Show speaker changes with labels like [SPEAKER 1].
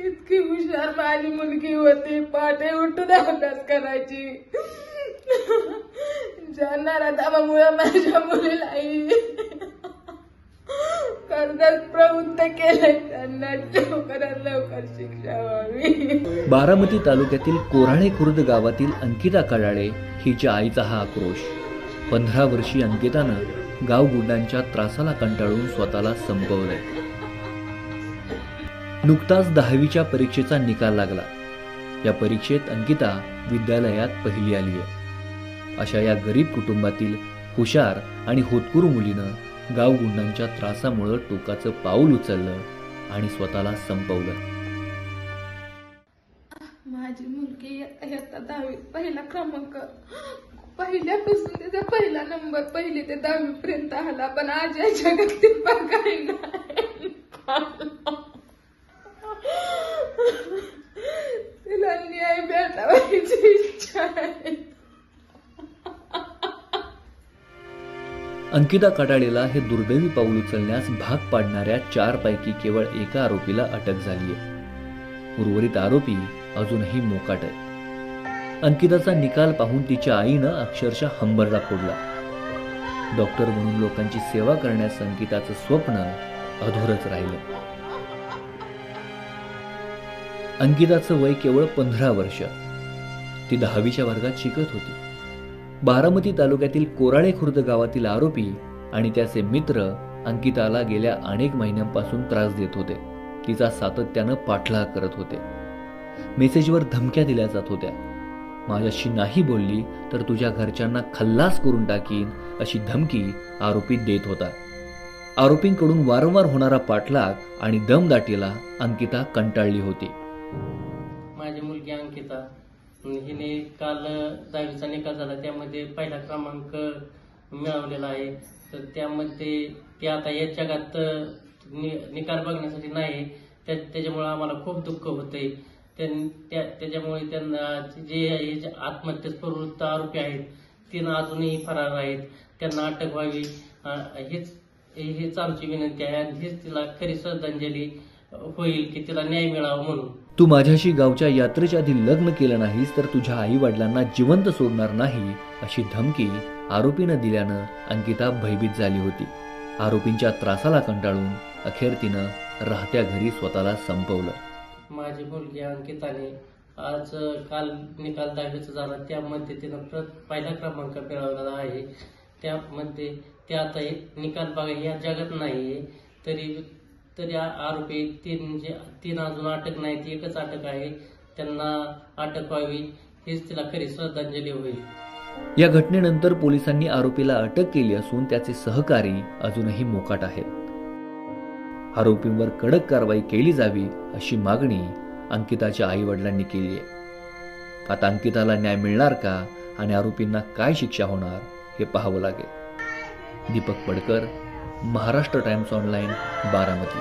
[SPEAKER 1] इतकी हुशार माझी मुलगी होती, पहाटे उठून अभ्यास करायची. जाणारा दाबामुळे माझ्या मुलीलाही कर्जात प्रवृत्त केले. त्यांना लवकरात लवकर शिक्षा व्हावी.
[SPEAKER 2] बारामती तालुक्यातील कोऱ्हाळे खुर्द गावातील अंकिता कडाळे हिच्या आईचा हा आक्रोश. 15 वर्षीय अंकितानं गाव गुंडांच्या त्रासाला कंटाळून स्वतःला संपवलंय. नुकताच 10वीच्या परीक्षेचा निकाल लागला. या परीक्षेत अंकिता विद्यालयात पहिली आली आहे. अशा या गरीब कुटुंबातील हुशार आणि होतकुरू मुलीनं गाव गुंडांच्या त्रासामुळे टोकाचं पाऊल उचललं आणि स्वतःला संपवलं.
[SPEAKER 1] माझी मुलगी इयत्ता 10वी पहिला क्रमांक, पहिल्यापासून त्याचा पहिला नंबर 1 ते 10वी पर्यंत आला. पण आज या जगात ती काही नाही. तिला न्याय भेटावायची इच्छा आहे.
[SPEAKER 2] अंकिता कडाळेला हे दुर्दैवी पाऊल उचलण्यास भाग पाडणाऱ्या 4 पैकी केवळ एका आरोपीला अटक झाली आहे. उर्वरित आरोपी अजूनही मोकाट आहेत. अंकिताचा निकाल पाहून तिच्या आईनं अक्षरशः हंबरडा फोडला. डॉक्टर म्हणून लोकांची सेवा करण्याचं अंकिताचं स्वप्न अधुरच राहिलं. अंकिताचं वय केवळ 15 वर्ष. ती 10वीच्या वर्गात शिकत होती. बारामती तालुक्यातील कोऱ्हाळे खुर्द गावातील आरोपी आणि त्याचे मित्र अंकिताला गेल्या अनेक महिन्यांपासून त्रास देत होते. तिचा सातत्यानं पाठलाग करत होते. मेसेजवर धमक्या दिल्या जात होत्या. माझ्याशी नाही बोलली तर तुझ्या घरच्यांना खल्लास करून टाकीन अशी धमकी आरोपी देत होता. आरोपींकडून वारंवार होणारा पाठलाग आणि दमदाटीला अंकिता कंटाळली होती.
[SPEAKER 3] माझी मुलगी अंकिता हिने काल 10वीचा निकाल झाला, त्यामध्ये पहिला क्रमांक मिळवलेला आहे. तर त्यामध्ये ती आता या जगात निकाल बघण्यासाठी नाही. त्याच्यामुळे आम्हाला खूप दुःख होतंय. त्याच्यामुळे त्यांना जे आत्महत्येस प्रवृत्त आरोपी आहेत त्यांना अजूनही फरार आहेत. त्यांना अटक व्हावी हीच आमची विनंती आहे. आणि हीच तिला खरी श्रद्धांजली होईल की तिला न्याय मिळावा म्हणून.
[SPEAKER 2] तू माझ्याशी गावच्या यात्रेच्या आधी लग्न केलं नाहीस तर तुझ्या आई वडिलांना जिवंत सोडणार नाही अशी धमकी आरोपीनं दिल्यानं अंकिता भयभीत झाली होती. आरोपींच्या त्रासाला कंटाळून अखेर तिनं राहत्या घरी स्वतःला संपवलं.
[SPEAKER 3] माझी मुलगी अंकिताने आज काल निकाल 10वीचा झाला, त्यामध्ये तिनं पहिला क्रमांक मिळवलेला आहे. त्यामध्ये ते आता निकाल बघा या जगात नाहीये. तरी आरोपी तीन अजून अटक नाही, ती एकच अटक आहे. त्यांना अटक व्हावी हीच तिला खरी श्रद्धांजली होईल.
[SPEAKER 2] या घटनेनंतर पोलिसांनी आरोपीला अटक केली असून त्याचे सहकारी अजूनही मोकाट आहेत. आरोपींवर कडक कारवाई केली जावी अशी मागणी अंकिताच्या आई वडिलांनी केली आहे. आता अंकिताला न्याय मिळणार का आणि आरोपींना काय शिक्षा होणार हे पाहावं लागेल. दीपक पडकर, महाराष्ट्र टाइम्स ऑनलाइन, बारामती.